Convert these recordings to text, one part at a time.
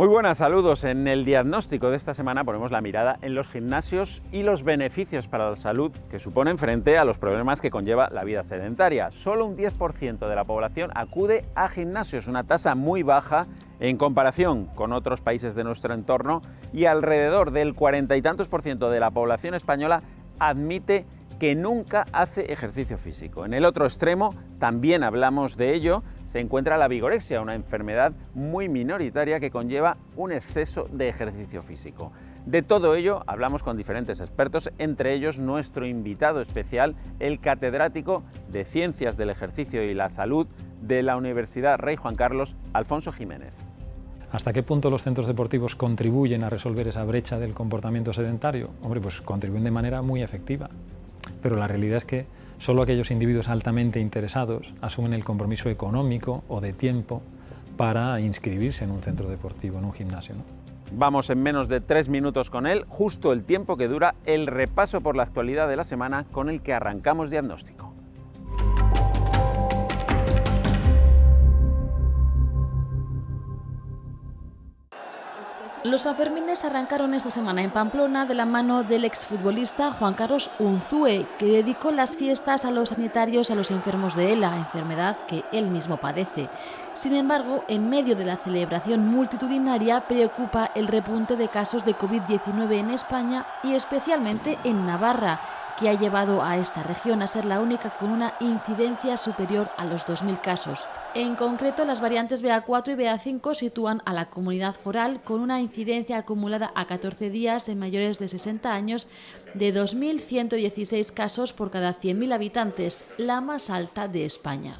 Muy buenas, saludos. En el diagnóstico de esta semana ponemos la mirada en los gimnasios y los beneficios para la salud que suponen frente a los problemas que conlleva la vida sedentaria. Solo un 10% de la población acude a gimnasios, una tasa muy baja en comparación con otros países de nuestro entorno, y alrededor del 40 y tantos % de la población española admite que nunca hace ejercicio físico. En el otro extremo, también hablamos de ello, se encuentra la vigorexia, una enfermedad muy minoritaria que conlleva un exceso de ejercicio físico. De todo ello hablamos con diferentes expertos, entre ellos nuestro invitado especial, el catedrático de Ciencias del Ejercicio y la Salud de la Universidad Rey Juan Carlos, Alfonso Jiménez. ¿Hasta qué punto los centros deportivos contribuyen a resolver esa brecha del comportamiento sedentario? Hombre, pues contribuyen de manera muy efectiva. Pero la realidad es que solo aquellos individuos altamente interesados asumen el compromiso económico o de tiempo para inscribirse en un centro deportivo, en un gimnasio, ¿no? Vamos en menos de 3 minutos con él, justo el tiempo que dura el repaso por la actualidad de la semana con el que arrancamos diagnóstico. Los Sanfermines arrancaron esta semana en Pamplona de la mano del exfutbolista Juan Carlos Unzué, que dedicó las fiestas a los sanitarios y a los enfermos de ELA, enfermedad que él mismo padece. Sin embargo, en medio de la celebración multitudinaria preocupa el repunte de casos de COVID-19 en España y especialmente en Navarra, que ha llevado a esta región a ser la única con una incidencia superior a los 2.000 casos. En concreto, las variantes BA4 y BA5 sitúan a la comunidad foral con una incidencia acumulada a 14 días en mayores de 60 años de 2.116 casos por cada 100.000 habitantes, la más alta de España.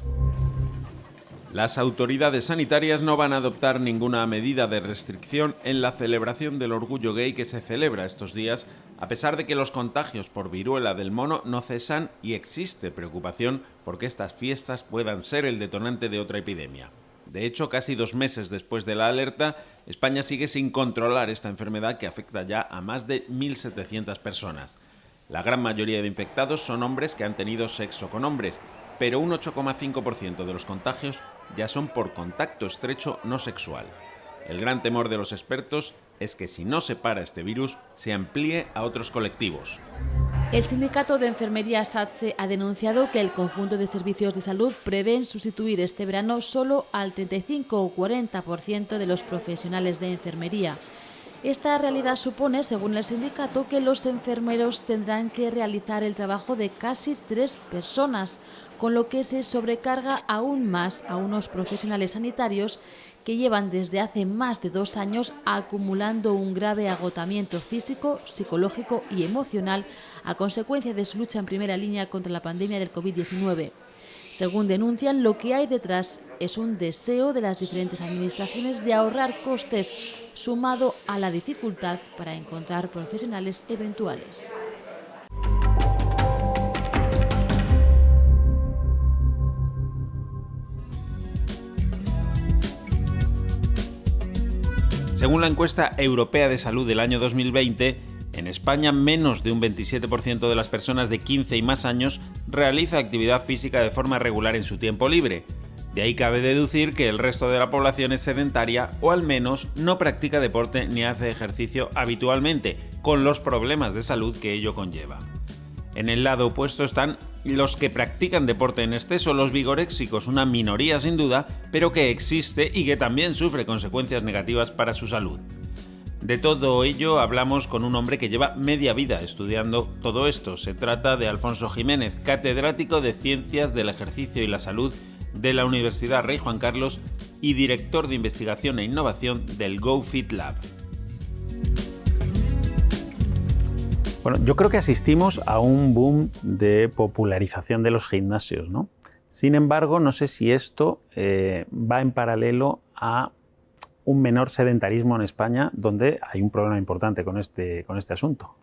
Las autoridades sanitarias no van a adoptar ninguna medida de restricción en la celebración del orgullo gay que se celebra estos días, a pesar de que los contagios por viruela del mono no cesan y existe preocupación por que estas fiestas puedan ser el detonante de otra epidemia. De hecho, casi 2 meses después de la alerta, España sigue sin controlar esta enfermedad que afecta ya a más de 1.700 personas. La gran mayoría de infectados son hombres que han tenido sexo con hombres, pero un 8,5% de los contagios ya son por contacto estrecho no sexual. El gran temor de los expertos es que si no se para este virus, se amplíe a otros colectivos. El sindicato de enfermería SATSE ha denunciado que el conjunto de servicios de salud prevén sustituir este verano solo al 35 o 40% de los profesionales de enfermería. Esta realidad supone, según el sindicato, que los enfermeros tendrán que realizar el trabajo de casi 3 personas, con lo que se sobrecarga aún más a unos profesionales sanitarios que llevan desde hace más de 2 años acumulando un grave agotamiento físico, psicológico y emocional a consecuencia de su lucha en primera línea contra la pandemia del COVID-19. Según denuncian, lo que hay detrás es un deseo de las diferentes administraciones de ahorrar costes, sumado a la dificultad para encontrar profesionales eventuales. Según la encuesta europea de salud del año 2020, en España menos de un 27% de las personas de 15 y más años realiza actividad física de forma regular en su tiempo libre. De ahí cabe deducir que el resto de la población es sedentaria o al menos no practica deporte ni hace ejercicio habitualmente, con los problemas de salud que ello conlleva. En el lado opuesto están los que practican deporte en exceso, los vigoréxicos, una minoría sin duda, pero que existe y que también sufre consecuencias negativas para su salud. De todo ello hablamos con un hombre que lleva media vida estudiando todo esto. Se trata de Alfonso Jiménez, catedrático de Ciencias del Ejercicio y la Salud de la Universidad Rey Juan Carlos y director de Investigación e Innovación del GoFit Lab. Bueno, yo creo que asistimos a un boom de popularización de los gimnasios, ¿no? Sin embargo, no sé si esto va en paralelo a un menor sedentarismo en España, donde hay un problema importante con este asunto.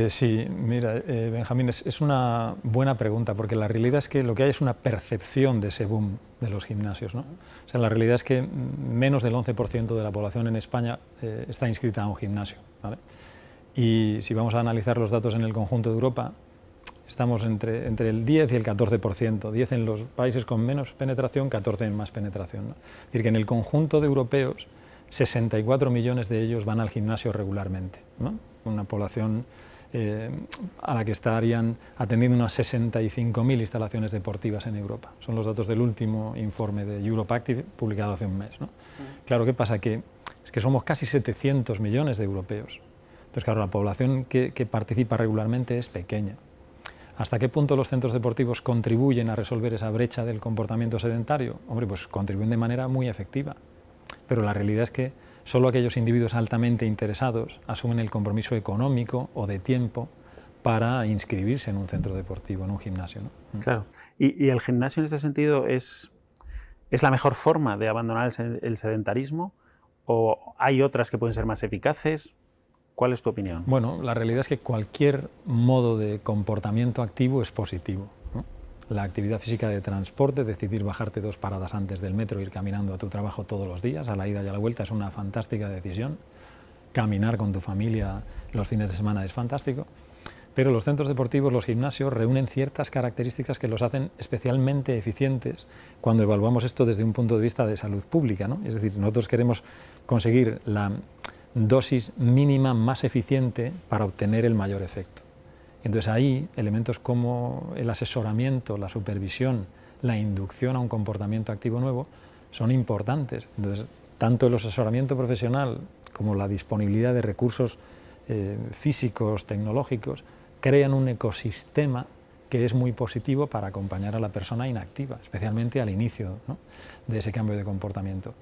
Sí, mira, Benjamín, es una buena pregunta, porque la realidad es que lo que hay es una percepción de ese boom de los gimnasios, ¿no? O sea, la realidad es que menos del 11% de la población en España está inscrita a un gimnasio, ¿vale? Y si vamos a analizar los datos en el conjunto de Europa, estamos entre el 10 y el 14%, 10 en los países con menos penetración, 14 en más penetración, ¿no? Es decir, que en el conjunto de europeos 64 millones de ellos van al gimnasio regularmente, ¿no? Una población a la que estarían atendiendo unas 65.000 instalaciones deportivas en Europa. Son los datos del último informe de Europe Active publicado hace un mes, ¿no? Claro, ¿qué pasa? Es que somos casi 700 millones de europeos. Entonces, claro, la población que participa regularmente es pequeña. ¿Hasta qué punto los centros deportivos contribuyen a resolver esa brecha del comportamiento sedentario? Hombre, pues contribuyen de manera muy efectiva. Pero la realidad es que solo aquellos individuos altamente interesados asumen el compromiso económico o de tiempo para inscribirse en un centro deportivo, en un gimnasio, ¿no? Claro. ¿Y el gimnasio en ese sentido es la mejor forma de abandonar el sedentarismo? ¿O hay otras que pueden ser más eficaces? ¿Cuál es tu opinión? Bueno, la realidad es que cualquier modo de comportamiento activo es positivo, ¿no? La actividad física de transporte, decidir bajarte 2 paradas antes del metro e ir caminando a tu trabajo todos los días, a la ida y a la vuelta, es una fantástica decisión. Caminar con tu familia los fines de semana es fantástico. Pero los centros deportivos, los gimnasios, reúnen ciertas características que los hacen especialmente eficientes cuando evaluamos esto desde un punto de vista de salud pública, ¿no? Es decir, nosotros queremos conseguir la dosis mínima más eficiente para obtener el mayor efecto. Entonces ahí elementos como el asesoramiento, la supervisión, la inducción a un comportamiento activo nuevo son importantes. Entonces, tanto el asesoramiento profesional como la disponibilidad de recursos físicos, tecnológicos, crean un ecosistema que es muy positivo para acompañar a la persona inactiva, especialmente al inicio, ¿no?, de ese cambio de comportamiento.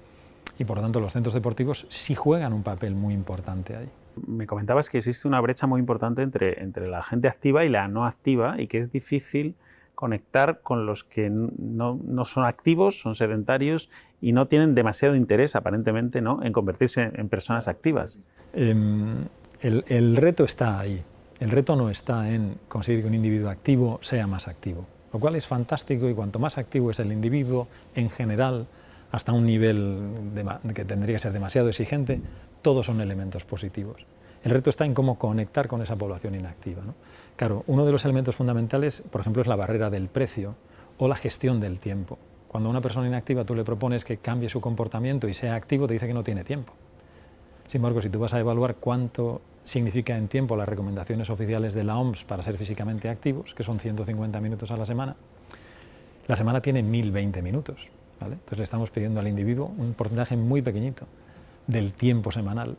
Y por lo tanto los centros deportivos sí juegan un papel muy importante ahí. Me comentabas que existe una brecha muy importante entre la gente activa y la no activa, y que es difícil conectar con los que no son activos, son sedentarios y no tienen demasiado interés, aparentemente, ¿no?, en convertirse en personas activas. El reto está ahí. El reto no está en conseguir que un individuo activo sea más activo, lo cual es fantástico, y cuanto más activo es el individuo, en general, hasta un nivel que tendría que ser demasiado exigente, todos son elementos positivos. El reto está en cómo conectar con esa población inactiva, ¿no? Claro, uno de los elementos fundamentales, por ejemplo, es la barrera del precio o la gestión del tiempo. Cuando a una persona inactiva tú le propones que cambie su comportamiento y sea activo, te dice que no tiene tiempo. Sin embargo, si tú vas a evaluar cuánto significa en tiempo las recomendaciones oficiales de la OMS para ser físicamente activos, que son 150 minutos a la semana tiene 1020 minutos. ¿Vale? Entonces le estamos pidiendo al individuo un porcentaje muy pequeñito del tiempo semanal,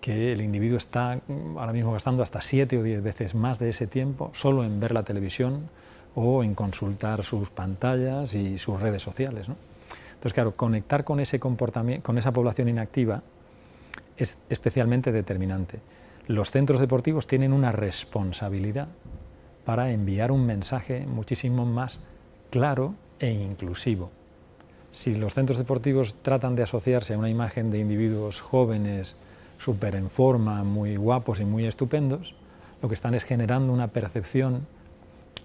que el individuo está ahora mismo gastando hasta 7 o 10 veces más de ese tiempo solo en ver la televisión o en consultar sus pantallas y sus redes sociales, ¿no? Entonces, claro, conectar con ese comportamiento, con esa población inactiva, es especialmente determinante. Los centros deportivos tienen una responsabilidad para enviar un mensaje muchísimo más claro e inclusivo. Si los centros deportivos tratan de asociarse a una imagen de individuos jóvenes, súper en forma, muy guapos y muy estupendos, lo que están es generando una percepción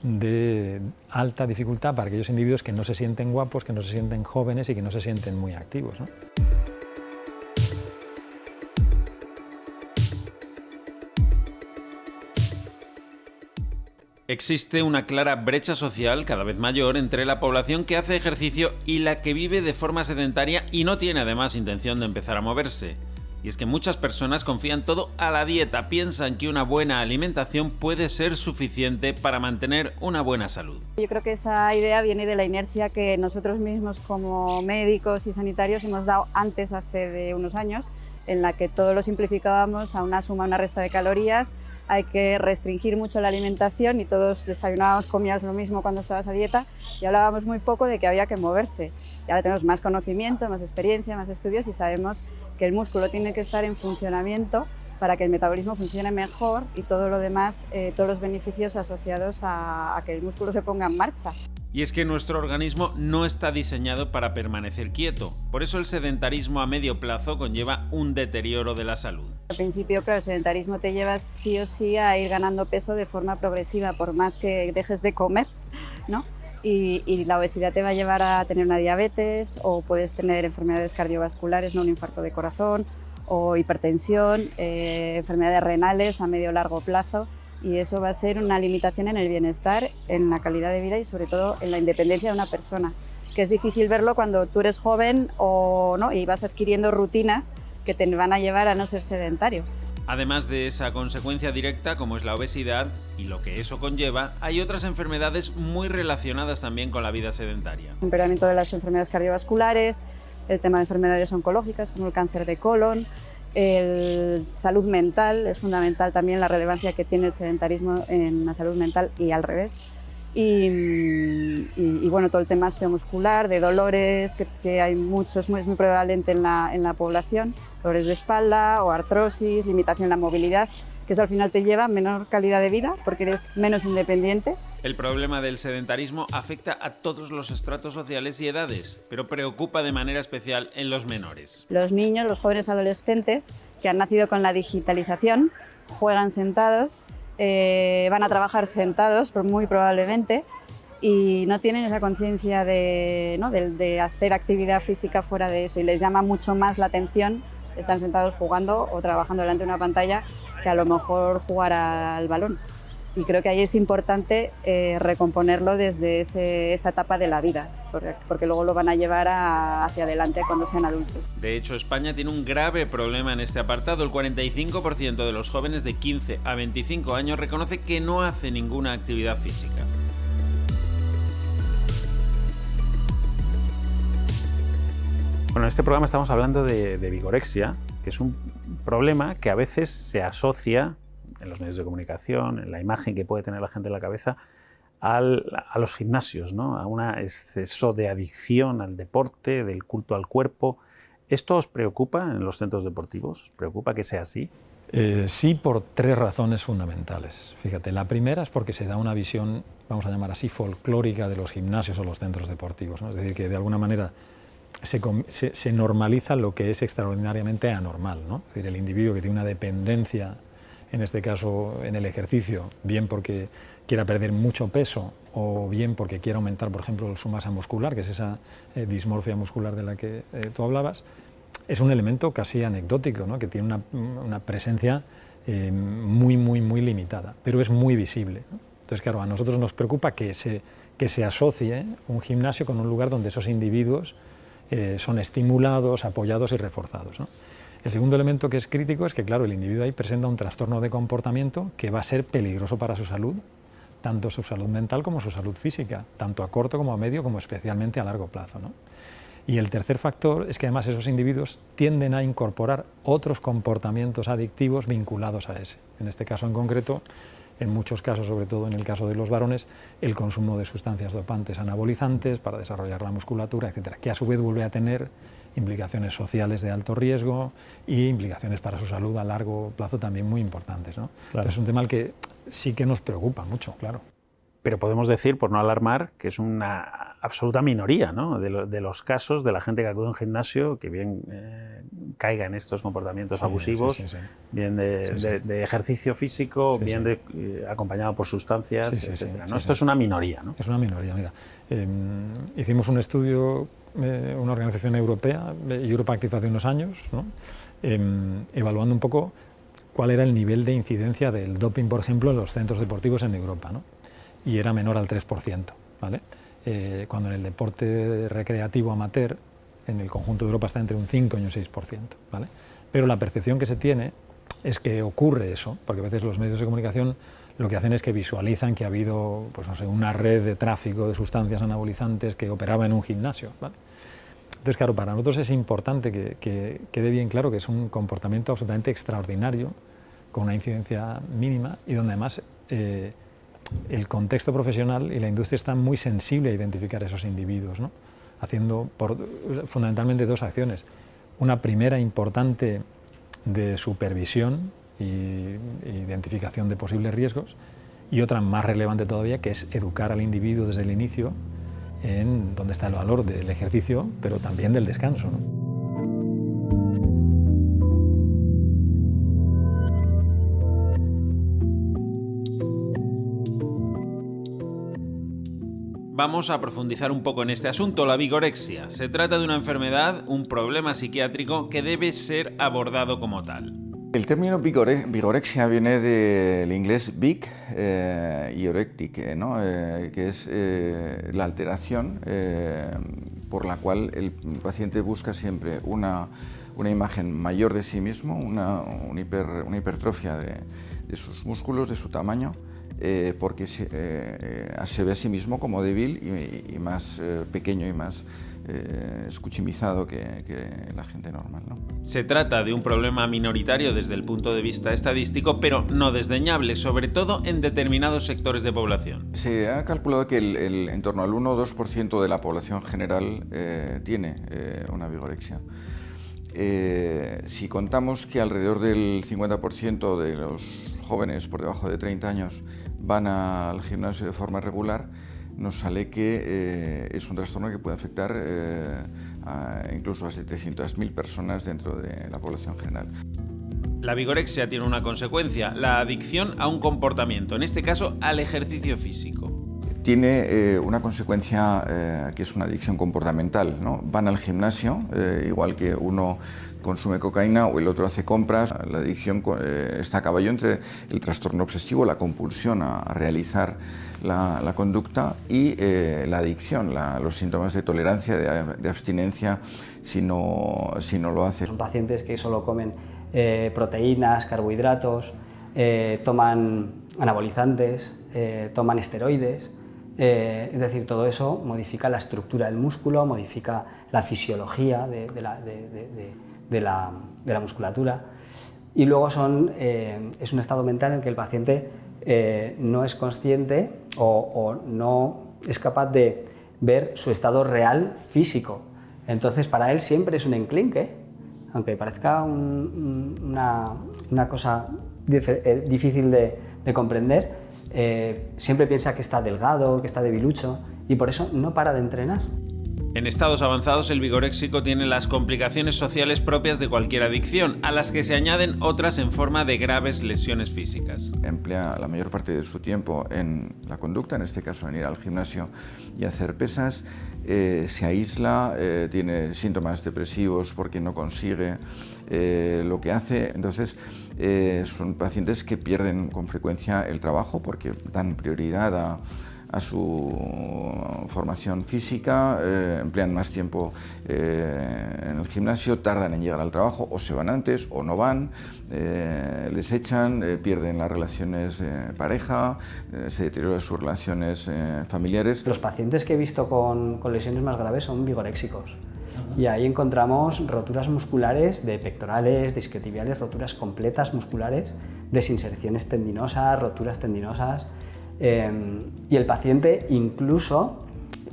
de alta dificultad para aquellos individuos que no se sienten guapos, que no se sienten jóvenes y que no se sienten muy activos, ¿no? Existe una clara brecha social cada vez mayor entre la población que hace ejercicio y la que vive de forma sedentaria y no tiene además intención de empezar a moverse. Y es que muchas personas confían todo a la dieta, piensan que una buena alimentación puede ser suficiente para mantener una buena salud. Yo creo que esa idea viene de la inercia que nosotros mismos como médicos y sanitarios hemos dado antes, hace de unos años, en la que todo lo simplificábamos a una suma, una resta de calorías. Hay que restringir mucho la alimentación y todos desayunábamos, comías lo mismo cuando estabas a dieta, y hablábamos muy poco de que había que moverse. Y ahora tenemos más conocimiento, más experiencia, más estudios, y sabemos que el músculo tiene que estar en funcionamiento para que el metabolismo funcione mejor y todo lo demás, todos los beneficios asociados a que el músculo se ponga en marcha. Y es que nuestro organismo no está diseñado para permanecer quieto, por eso el sedentarismo a medio plazo conlleva un deterioro de la salud. Al principio, claro, el sedentarismo te lleva sí o sí a ir ganando peso de forma progresiva, por más que dejes de comer, ¿no? Y la obesidad te va a llevar a tener una diabetes, o puedes tener enfermedades cardiovasculares, ¿no?, un infarto de corazón, o hipertensión, enfermedades renales a medio o largo plazo. Y eso va a ser una limitación en el bienestar, en la calidad de vida y sobre todo en la independencia de una persona, que es difícil verlo cuando tú eres joven ¿no? y vas adquiriendo rutinas que te van a llevar a no ser sedentario. Además de esa consecuencia directa como es la obesidad y lo que eso conlleva, hay otras enfermedades muy relacionadas también con la vida sedentaria. El empeoramiento de las enfermedades cardiovasculares, el tema de enfermedades oncológicas como el cáncer de colon, salud mental, es fundamental también la relevancia que tiene el sedentarismo en la salud mental y al revés. Y bueno, todo el tema osteomuscular, de dolores, que hay muchos, es muy prevalente en la población, dolores de espalda o artrosis, limitación en la movilidad, que eso al final te lleva a menor calidad de vida porque eres menos independiente. El problema del sedentarismo afecta a todos los estratos sociales y edades, pero preocupa de manera especial en los menores. Los niños, los jóvenes adolescentes que han nacido con la digitalización, juegan sentados, van a trabajar sentados, pero muy probablemente, y no tienen esa conciencia de hacer actividad física fuera de eso, y les llama mucho más la atención estar sentados jugando o trabajando delante de una pantalla que a lo mejor jugar al balón. Y creo que ahí es importante recomponerlo desde esa etapa de la vida, porque luego lo van a llevar hacia adelante cuando sean adultos. De hecho, España tiene un grave problema en este apartado. El 45% de los jóvenes de 15 a 25 años reconoce que no hace ninguna actividad física. Bueno, en este programa estamos hablando de vigorexia, que es un problema que a veces se asocia en los medios de comunicación, en la imagen que puede tener la gente en la cabeza, a los gimnasios, ¿no? A un exceso de adicción al deporte, del culto al cuerpo. ¿Esto os preocupa en los centros deportivos? ¿Os preocupa que sea así? Sí, por tres razones fundamentales. Fíjate, la primera es porque se da una visión, vamos a llamar así, folclórica de los gimnasios o los centros deportivos, ¿no? Es decir, que de alguna manera se normaliza lo que es extraordinariamente anormal, ¿no? Es decir, el individuo que tiene una dependencia, en este caso en el ejercicio, bien porque quiera perder mucho peso o bien porque quiera aumentar, por ejemplo, su masa muscular, que es esa dismorfia muscular de la que tú hablabas, es un elemento casi anecdótico, ¿no? Que tiene una presencia muy limitada, pero es muy visible, ¿no? Entonces, claro, a nosotros nos preocupa que se asocie un gimnasio con un lugar donde esos individuos son estimulados, apoyados y reforzados, ¿no? El segundo elemento que es crítico es que, claro, el individuo ahí presenta un trastorno de comportamiento que va a ser peligroso para su salud, tanto su salud mental como su salud física, tanto a corto como a medio, como especialmente a largo plazo, ¿no? Y el tercer factor es que además esos individuos tienden a incorporar otros comportamientos adictivos vinculados a ese. En este caso en concreto, en muchos casos, sobre todo en el caso de los varones, el consumo de sustancias dopantes anabolizantes para desarrollar la musculatura, etcétera, que a su vez vuelve a tener implicaciones sociales de alto riesgo y implicaciones para su salud a largo plazo también muy importantes, ¿no? Claro. Entonces es un tema al que sí que nos preocupa mucho, claro. Pero podemos decir, por no alarmar, que es una absoluta minoría, ¿no? de los casos de la gente que acude a un gimnasio que bien caiga en estos comportamientos abusivos, bien de ejercicio físico, bien acompañado por sustancias, etcétera, ¿no? Esto es una minoría, ¿no? Es una minoría, mira. Hicimos un estudio, una organización europea, Europe Active, hace unos años, ¿no? Evaluando un poco cuál era el nivel de incidencia del doping, por ejemplo, en los centros deportivos en Europa, ¿no? Y era menor al 3%, ¿vale? Cuando en el deporte recreativo amateur, en el conjunto de Europa está entre un 5 y un 6%, ¿vale? Pero la percepción que se tiene es que ocurre eso, porque a veces los medios de comunicación lo que hacen es que visualizan que ha habido, pues no sé, una red de tráfico de sustancias anabolizantes que operaba en un gimnasio, ¿vale? Entonces, claro, para nosotros es importante que quede bien claro que es un comportamiento absolutamente extraordinario, con una incidencia mínima y donde además el contexto profesional y la industria están muy sensibles a identificar esos individuos, ¿no? Haciendo fundamentalmente dos acciones. Una primera importante de supervisión e identificación de posibles riesgos, y otra más relevante todavía, que es educar al individuo desde el inicio en dónde está el valor del ejercicio, pero también del descanso, ¿no? Vamos a profundizar un poco en este asunto, la vigorexia. Se trata de una enfermedad, un problema psiquiátrico que debe ser abordado como tal. El término vigorexia viene del inglés big y orectic, ¿no? Que es la alteración por la cual el paciente busca siempre una imagen mayor de sí mismo, una hipertrofia de sus músculos, de su tamaño, porque se ve a sí mismo como débil y más pequeño y más escuchimizado que la gente normal, ¿no? Se trata de un problema minoritario desde el punto de vista estadístico, pero no desdeñable, sobre todo en determinados sectores de población. Se ha calculado que en torno al 1 o 2% de la población general tiene una vigorexia. Si contamos que alrededor del 50% de los jóvenes por debajo de 30 años van al gimnasio de forma regular, nos sale que es un trastorno que puede afectar incluso a 700.000 personas dentro de la población general. La vigorexia tiene una consecuencia, la adicción a un comportamiento, en este caso al ejercicio físico. Tiene una consecuencia que es una adicción comportamental, ¿no? Van al gimnasio, igual que uno consume cocaína o el otro hace compras. La adicción está a caballo entre el trastorno obsesivo, la compulsión a realizar la conducta y la adicción, los síntomas de tolerancia, de abstinencia si no lo hace. Son pacientes que solo comen proteínas, carbohidratos, toman anabolizantes, toman esteroides. Es decir, todo eso modifica la estructura del músculo, modifica la fisiología de la musculatura, y luego es un estado mental en el que el paciente no es consciente o no es capaz de ver su estado real físico. Entonces, para él siempre es un enclinque, aunque parezca una cosa difícil de comprender. Siempre piensa que está delgado, que está debilucho, y por eso no para de entrenar. En estados avanzados, el vigoréxico tiene las complicaciones sociales propias de cualquier adicción, a las que se añaden otras en forma de graves lesiones físicas. Emplea la mayor parte de su tiempo en la conducta, en este caso en ir al gimnasio y hacer pesas, se aísla, tiene síntomas depresivos porque no consigue lo que hace. Entonces, son pacientes que pierden con frecuencia el trabajo porque dan prioridad a su formación física, emplean más tiempo en el gimnasio, tardan en llegar al trabajo, o se van antes o no van, les echan, pierden las relaciones de pareja, se deterioran sus relaciones familiares. Los pacientes que he visto con lesiones más graves son vigoréxicos. Y ahí encontramos roturas musculares de pectorales, de isquiotibiales, roturas completas musculares, desinserciones tendinosas, roturas tendinosas. Y el paciente, incluso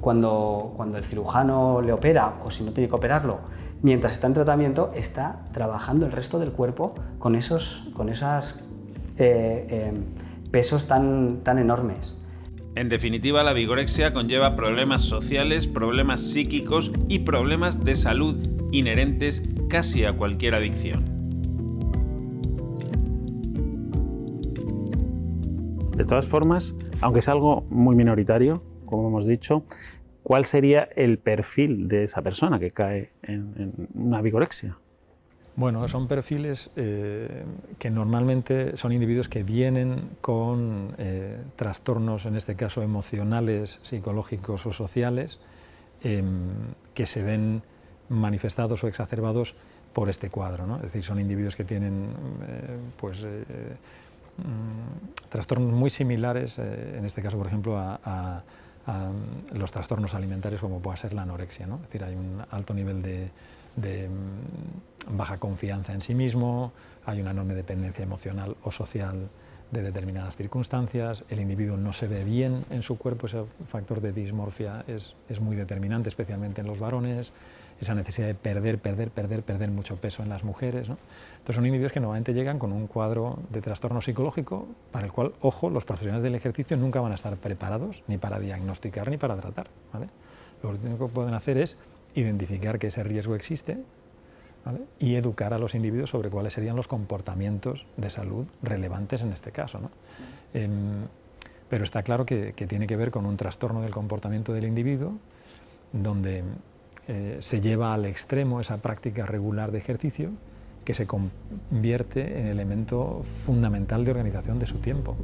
cuando el cirujano le opera, o si no tiene que operarlo, mientras está en tratamiento, está trabajando el resto del cuerpo con esos pesos tan enormes. En definitiva, la vigorexia conlleva problemas sociales, problemas psíquicos y problemas de salud inherentes casi a cualquier adicción. De todas formas, aunque es algo muy minoritario, como hemos dicho, ¿cuál sería el perfil de esa persona que cae en una vigorexia? Bueno, son perfiles que normalmente son individuos que vienen con trastornos, en este caso emocionales, psicológicos o sociales, que se ven manifestados o exacerbados por este cuadro, ¿no? Es decir, son individuos que tienen trastornos muy similares, en este caso, por ejemplo, a los trastornos alimentarios como pueda ser la anorexia, ¿no? Es decir, hay un alto nivel de baja confianza en sí mismo, hay una enorme dependencia emocional o social de determinadas circunstancias, el individuo no se ve bien en su cuerpo, ese factor de dismorfia es muy determinante, especialmente en los varones, esa necesidad de perder mucho peso en las mujeres, ¿no? Entonces son individuos que normalmente llegan con un cuadro de trastorno psicológico para el cual, ojo, los profesionales del ejercicio nunca van a estar preparados ni para diagnosticar ni para tratar, ¿vale? Lo único que pueden hacer es identificar que ese riesgo existe, ¿vale? Y educar a los individuos sobre cuáles serían los comportamientos de salud relevantes en este caso, ¿no? Pero está claro que tiene que ver con un trastorno del comportamiento del individuo, donde se lleva al extremo esa práctica regular de ejercicio que se convierte en elemento fundamental de organización de su tiempo.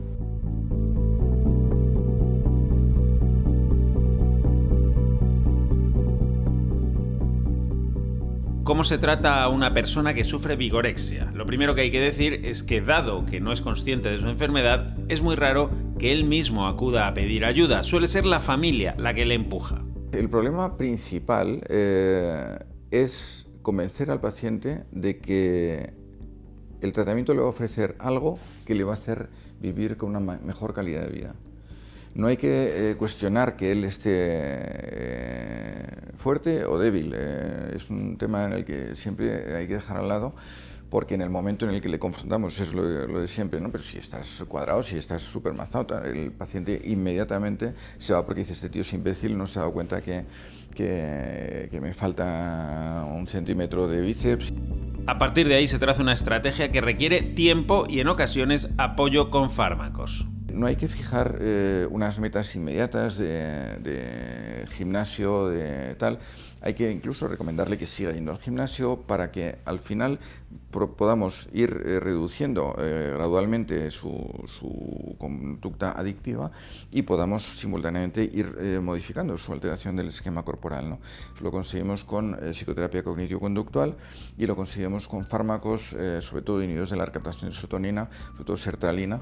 ¿Cómo se trata a una persona que sufre vigorexia? Lo primero que hay que decir es que, dado que no es consciente de su enfermedad, es muy raro que él mismo acuda a pedir ayuda. Suele ser la familia la que le empuja. El problema principal es convencer al paciente de que el tratamiento le va a ofrecer algo que le va a hacer vivir con una mejor calidad de vida. No hay que cuestionar que él esté fuerte o débil. Es un tema en el que siempre hay que dejar al lado, porque en el momento en el que le confrontamos es lo de siempre, ¿no? Pero si estás cuadrado, si estás súper mazado, el paciente inmediatamente se va porque dice: este tío es imbécil, no se ha dado cuenta que me falta 1 centímetro de bíceps. A partir de ahí se traza una estrategia que requiere tiempo y en ocasiones apoyo con fármacos. No hay que fijar unas metas inmediatas de gimnasio, de tal. Hay que incluso recomendarle que siga yendo al gimnasio para que al final podamos ir reduciendo gradualmente su conducta adictiva y podamos simultáneamente ir modificando su alteración del esquema corporal, ¿no? Lo conseguimos con psicoterapia cognitivo-conductual y lo conseguimos con fármacos, sobre todo inhibidores de la recaptación de serotonina, sobre todo sertralina,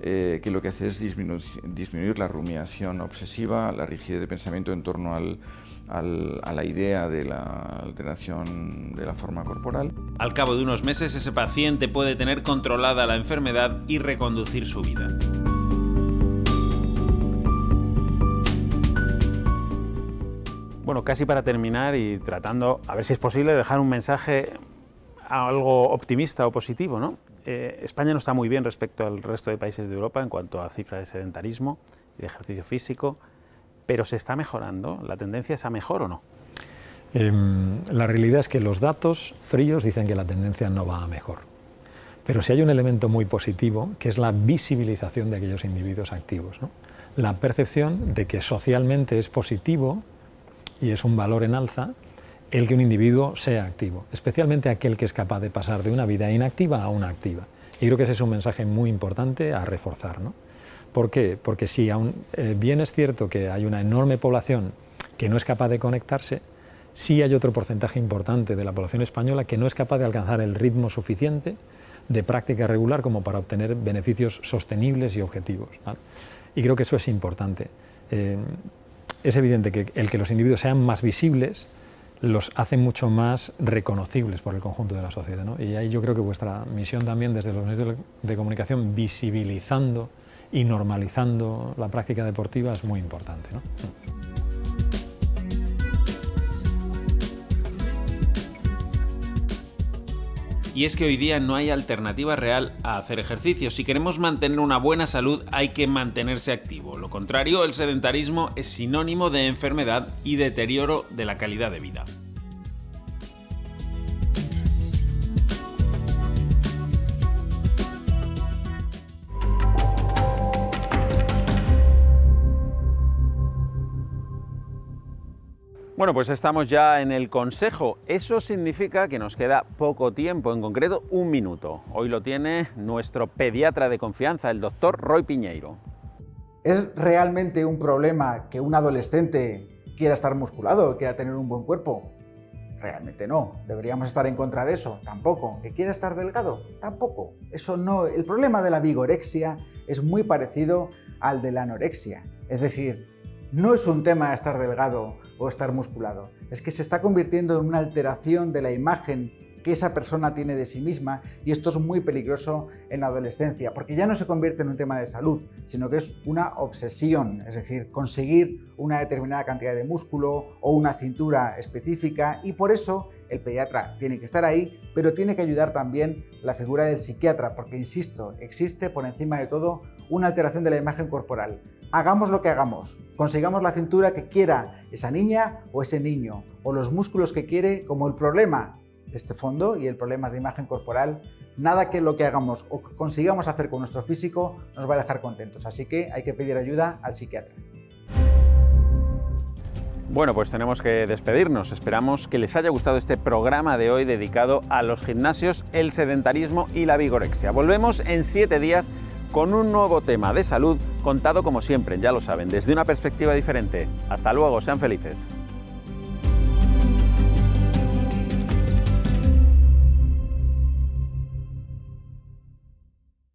que lo que hace es disminuir la rumiación obsesiva, la rigidez de pensamiento en torno a la idea de la alteración de la forma corporal. Al cabo de unos meses, ese paciente puede tener controlada la enfermedad y reconducir su vida. Bueno, casi para terminar y tratando, a ver si es posible, dejar un mensaje algo optimista o positivo, ¿no? España no está muy bien respecto al resto de países de Europa en cuanto a cifra de sedentarismo y de ejercicio físico, pero ¿se está mejorando? ¿La tendencia es a mejor o no? La realidad es que los datos fríos dicen que la tendencia no va a mejor. Pero sí hay un elemento muy positivo, que es la visibilización de aquellos individuos activos, ¿no? La percepción de que socialmente es positivo y es un valor en alza el que un individuo sea activo, especialmente aquel que es capaz de pasar de una vida inactiva a una activa. Y creo que ese es un mensaje muy importante a reforzar, ¿no? ¿Por qué? Porque si aún bien es cierto que hay una enorme población que no es capaz de conectarse, sí hay otro porcentaje importante de la población española que no es capaz de alcanzar el ritmo suficiente de práctica regular como para obtener beneficios sostenibles y objetivos, ¿vale? Y creo que eso es importante. Es evidente que el que los individuos sean más visibles los hace mucho más reconocibles por el conjunto de la sociedad, ¿no? Y ahí yo creo que vuestra misión también desde los medios de comunicación, visibilizando y normalizando la práctica deportiva, es muy importante, ¿no? Y es que hoy día no hay alternativa real a hacer ejercicio. Si queremos mantener una buena salud, hay que mantenerse activo. Lo contrario, el sedentarismo es sinónimo de enfermedad y deterioro de la calidad de vida. Bueno, pues estamos ya en el consejo. Eso significa que nos queda poco tiempo, en concreto 1 minuto. Hoy lo tiene nuestro pediatra de confianza, el doctor Roy Piñeiro. ¿Es realmente un problema que un adolescente quiera estar musculado, quiera tener un buen cuerpo? Realmente no. ¿Deberíamos estar en contra de eso? Tampoco. ¿Que quiera estar delgado? Tampoco. Eso no. El problema de la vigorexia es muy parecido al de la anorexia. Es decir, no es un tema de estar delgado o estar musculado, es que se está convirtiendo en una alteración de la imagen que esa persona tiene de sí misma, y esto es muy peligroso en la adolescencia, porque ya no se convierte en un tema de salud, sino que es una obsesión, es decir, conseguir una determinada cantidad de músculo o una cintura específica, y por eso el pediatra tiene que estar ahí, pero tiene que ayudar también la figura del psiquiatra, porque, insisto, existe por encima de todo una alteración de la imagen corporal. Hagamos lo que hagamos, consigamos la cintura que quiera esa niña o ese niño, o los músculos que quiere, como el problema de este fondo y el problema de imagen corporal, nada que lo que hagamos o consigamos hacer con nuestro físico nos va a dejar contentos, así que hay que pedir ayuda al psiquiatra. Bueno, pues tenemos que despedirnos. Esperamos que les haya gustado este programa de hoy dedicado a los gimnasios, el sedentarismo y la vigorexia. Volvemos en 7 días con un nuevo tema de salud contado como siempre, ya lo saben, desde una perspectiva diferente. Hasta luego, sean felices.